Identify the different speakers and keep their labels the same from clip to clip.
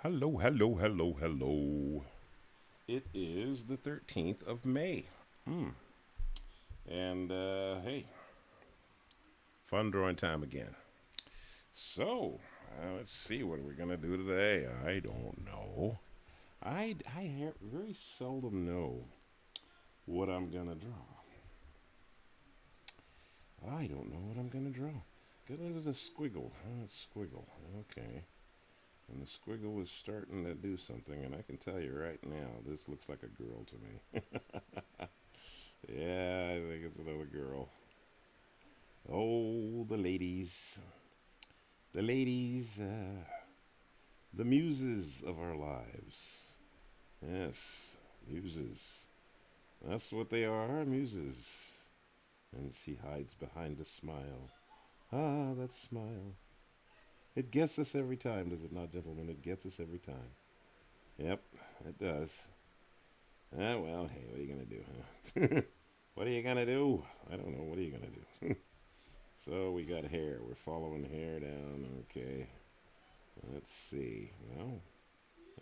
Speaker 1: Hello, hello, hello, hello. It is the 13th of May. Hmm. And, hey, fun drawing time again. So, let's see, what are we going to do today? I don't know. I very seldom know what I'm going to draw. I don't know what I'm going to draw. Get rid of the squiggle. Squiggle. Okay. And the squiggle was starting to do something, and I can tell you right now, this looks like a girl to me. Yeah, I think it's another girl. Oh, the ladies. The ladies, the muses of our lives. Yes, muses. That's what they are, muses. And she hides behind a smile. Ah, that smile. It gets us every time, does it not, gentlemen? It gets us every time. Yep, it does. Ah, well, hey, what are you going to do, huh? What are you going to do? I don't know. What are you going to do? So we got hair. We're following hair down. Okay. Let's see. Well,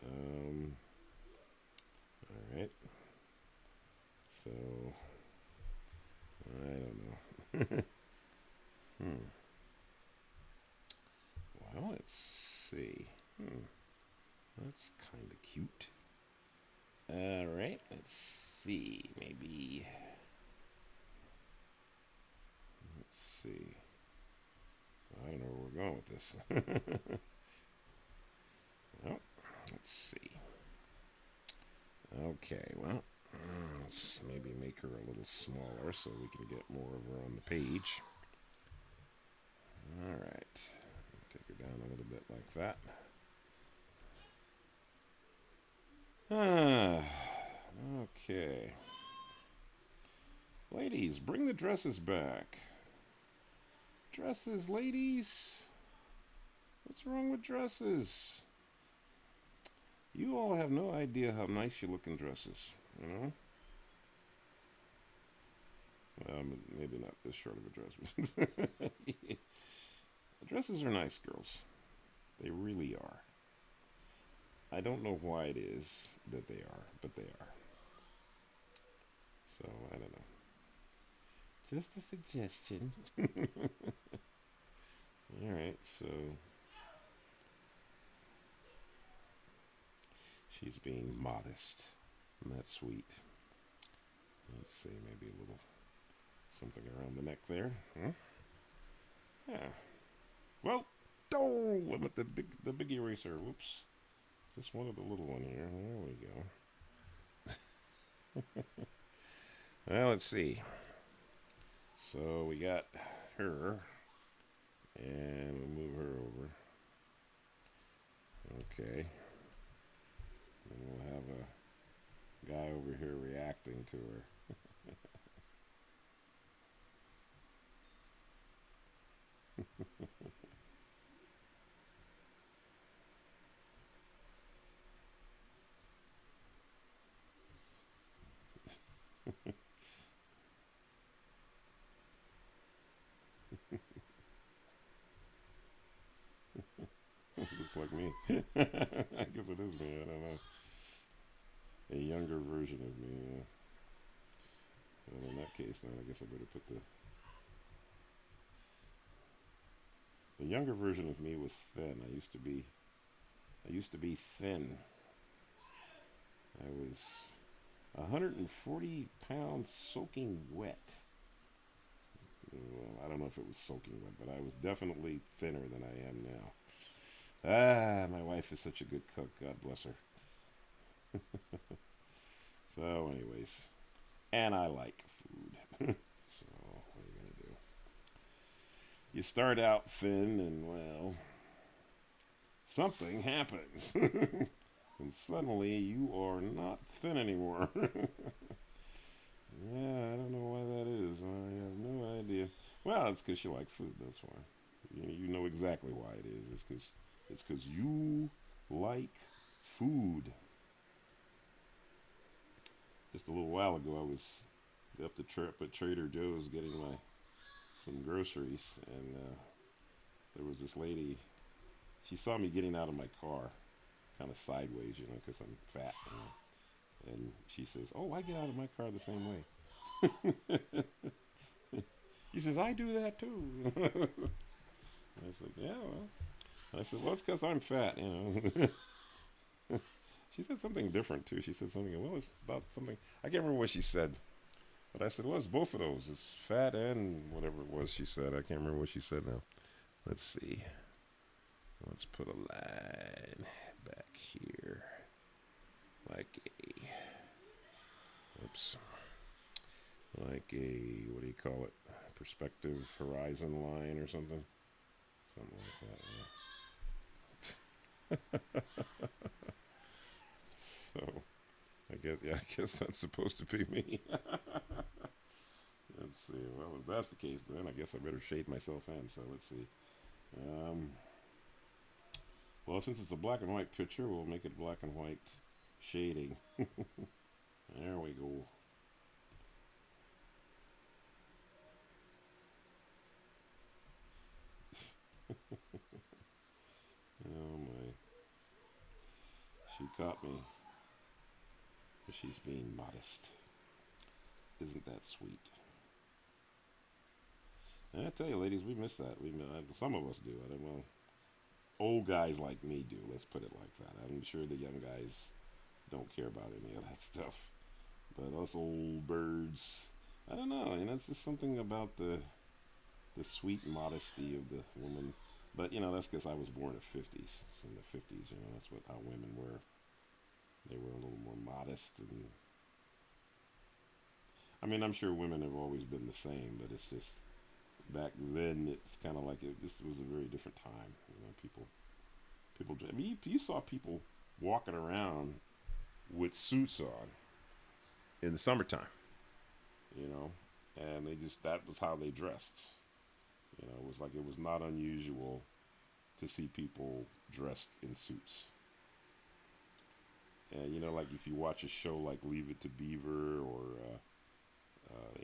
Speaker 1: um, all right. So I don't know. Hmm. Well, let's see. Hmm. That's kind of cute. All right. Let's see. Maybe. Let's see. I don't know where we're going with this. Well, let's see. Okay. Well, let's maybe make her a little smaller so we can get more of her on the page. All right. Take her down a little bit like that. Ah, okay. Ladies, bring the dresses back. Dresses, ladies. What's wrong with dresses? You all have no idea how nice you look in dresses, you know? Maybe not this short of a dress, but dresses are nice, girls. They really are. I don't know why it is that they are, but they are. So, I don't know. Just a suggestion. Alright, so she's being modest. And that's sweet. Let's see, maybe a little something around the neck there. Huh? Yeah. Well, oh, I'm at the big eraser. Whoops. Just one of the little one here. There we go. Well, let's see. So we got her, and we'll move her over. Okay. And we'll have a guy over here reacting to her. Looks like me. I guess it is me. I don't know. A younger version of me. Well, in that case, then I guess I better put the younger version of me was thin. I used to be thin. I was 140 pounds soaking wet. Well, I don't know if it was soaking wet, but I was definitely thinner than I am now. Ah, my wife is such a good cook. God bless her. So, anyways, and I like food. So, what are you gonna do? You start out thin, and well, something happens, and suddenly you are not thin anymore. Yeah, I don't know why that is. I have no idea. Well, it's because you like food. That's why. You know exactly why it is. It's because you like food. Just a little while ago, I was up the trip at Trader Joe's getting my some groceries, and there was this lady. She saw me getting out of my car, kind of sideways, because I'm fat. And she says, "Oh, I get out of my car the same way." She says, "I do that too." I was like, "Yeah, well." I said, "Well, it's because I'm fat." She said something different too. She said something. Well, it's about something. I can't remember what she said. But I said, well, it's both of those. It's fat and whatever it was she said. I can't remember what she said now. Let's see. Let's put a line back here. Like oops. Like what do you call it? Perspective horizon line or something? Something like that, yeah. So, I guess that's supposed to be me. Let's see. Well, if that's the case, then I guess I better shade myself in. So let's see. Um, well, since it's a black and white picture, we'll make it black and white shading. There we go. Oh my. She caught me. But she's being modest. Isn't that sweet? And I tell you, ladies, we miss that. Some of us do. I don't know. Old guys like me do. Let's put it like that. I'm sure the young guys don't care about any of that stuff. But us old birds, I don't know. And that's just something about the sweet modesty of the woman. But that's because I was born in the 50s. So in the 50s, that's what how women were. They were a little more modest, and I mean, I'm sure women have always been the same, but it's just back then it's kind of like it just was a very different time. People. I mean, you saw people walking around with suits on in the summertime, you know, and they just that was how they dressed. It was like it was not unusual to see people dressed in suits. And like if you watch a show like Leave It to Beaver or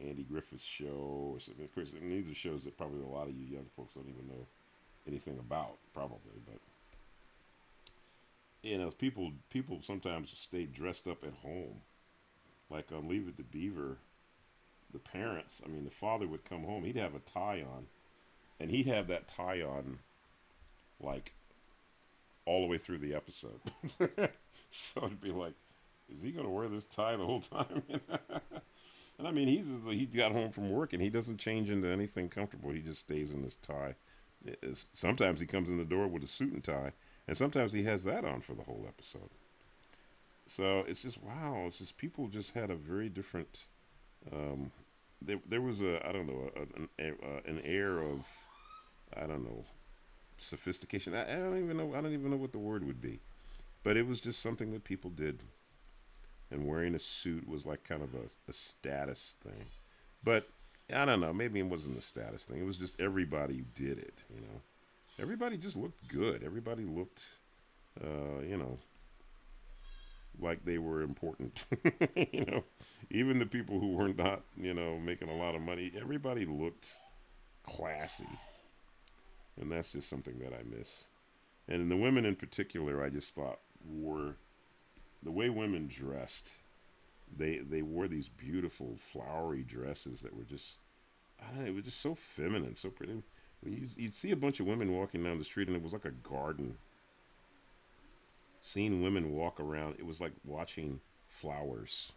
Speaker 1: Andy Griffith's show or something, of course, I mean, these are shows that probably a lot of you young folks don't even know anything about, probably. But people sometimes stay dressed up at home. Like on Leave It to Beaver, the parents, I mean, the father would come home, he'd have a tie on, and he'd have that tie on like all the way through the episode. So it'd be like, is he gonna wear this tie the whole time? And I mean, he got home from work and he doesn't change into anything comfortable. He just stays in this tie. Sometimes he comes in the door with a suit and tie, and sometimes he has that on for the whole episode. So it's just wow. It's just people just had a very different. Um, there was a I don't know an air of I don't know sophistication. I don't even know what the word would be, but it was just something that people did, and wearing a suit was like kind of a status thing. But I don't know. Maybe it wasn't a status thing. It was just everybody did it. Everybody just looked good. Everybody looked, uh, you know, like they were important. you know, even the people who were not, making a lot of money. Everybody looked classy, and that's just something that I miss. And the women in particular, I just thought were the way women dressed. They wore these beautiful flowery dresses that were just I don't know, it was just so feminine, so pretty. You'd see a bunch of women walking down the street, and it was like a garden. Seeing women walk around, it was like watching flowers.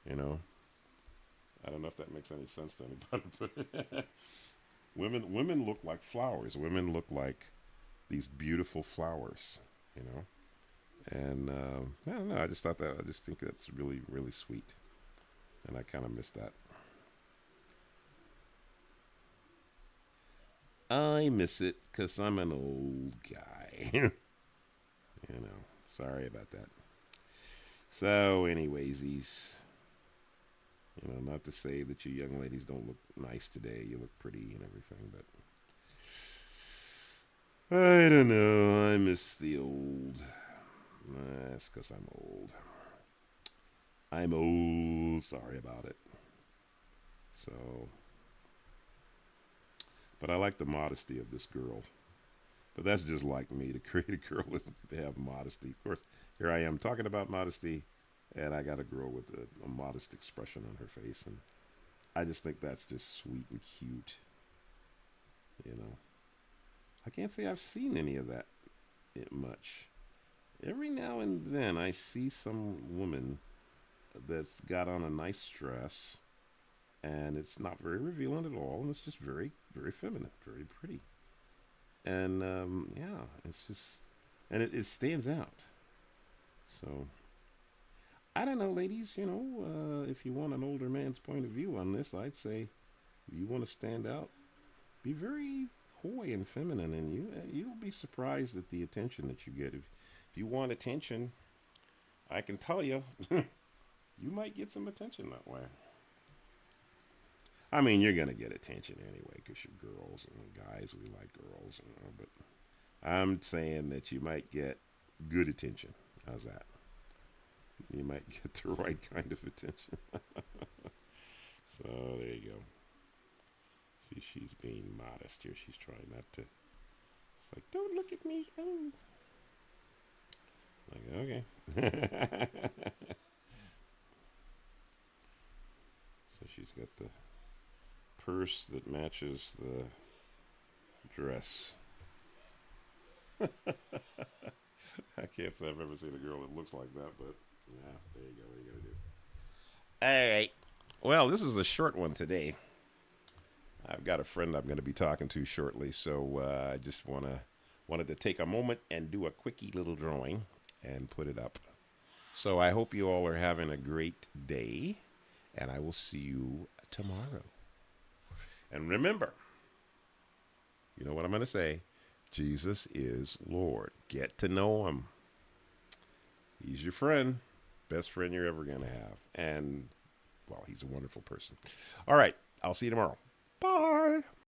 Speaker 1: You know, I don't know if that makes any sense to anybody, but women look like flowers. Women look like these beautiful flowers. You know, and I don't know. I just think that's really really sweet, and I kind of miss that. I miss it because I'm an old guy. Sorry about that. So, anyways, not to say that you young ladies don't look nice today. You look pretty and everything, but I don't know. I miss the old. That's because I'm old. I'm old. Sorry about it. So, but I like the modesty of this girl. But that's just like me. To create a girl is to have modesty. Of course, here I am talking about modesty, and I got a girl with a modest expression on her face, and I just think that's just sweet and cute. You know, I can't say I've seen any of that much. Every now and then, I see some woman that's got on a nice dress, and it's not very revealing at all, and it's just very, very feminine, very pretty, and yeah, it's just, and it stands out. So I don't know, ladies. If you want an older man's point of view on this, I'd say if you want to stand out, be very coy and feminine, and you'll be surprised at the attention that you get. If you want attention, I can tell you, you might get some attention that way. I mean, you're gonna get attention anyway because you're girls and guys. We like girls, but I'm saying that you might get good attention. How's that? You might get the right kind of attention. So there you go. See, she's being modest here. She's trying not to. It's like, don't look at me. Oh. Like, okay. So she's got the purse that matches the dress. I can't say I've ever seen a girl that looks like that, but yeah, there you go. What are you gonna do? All right. Well, this is a short one today. I've got a friend I'm going to be talking to shortly, so I just wanted to take a moment and do a quickie little drawing and put it up. So I hope you all are having a great day, and I will see you tomorrow. And remember, you know what I'm going to say? Jesus is Lord. Get to know him. He's your friend, best friend you're ever going to have. And, well, he's a wonderful person. All right, I'll see you tomorrow. Bye.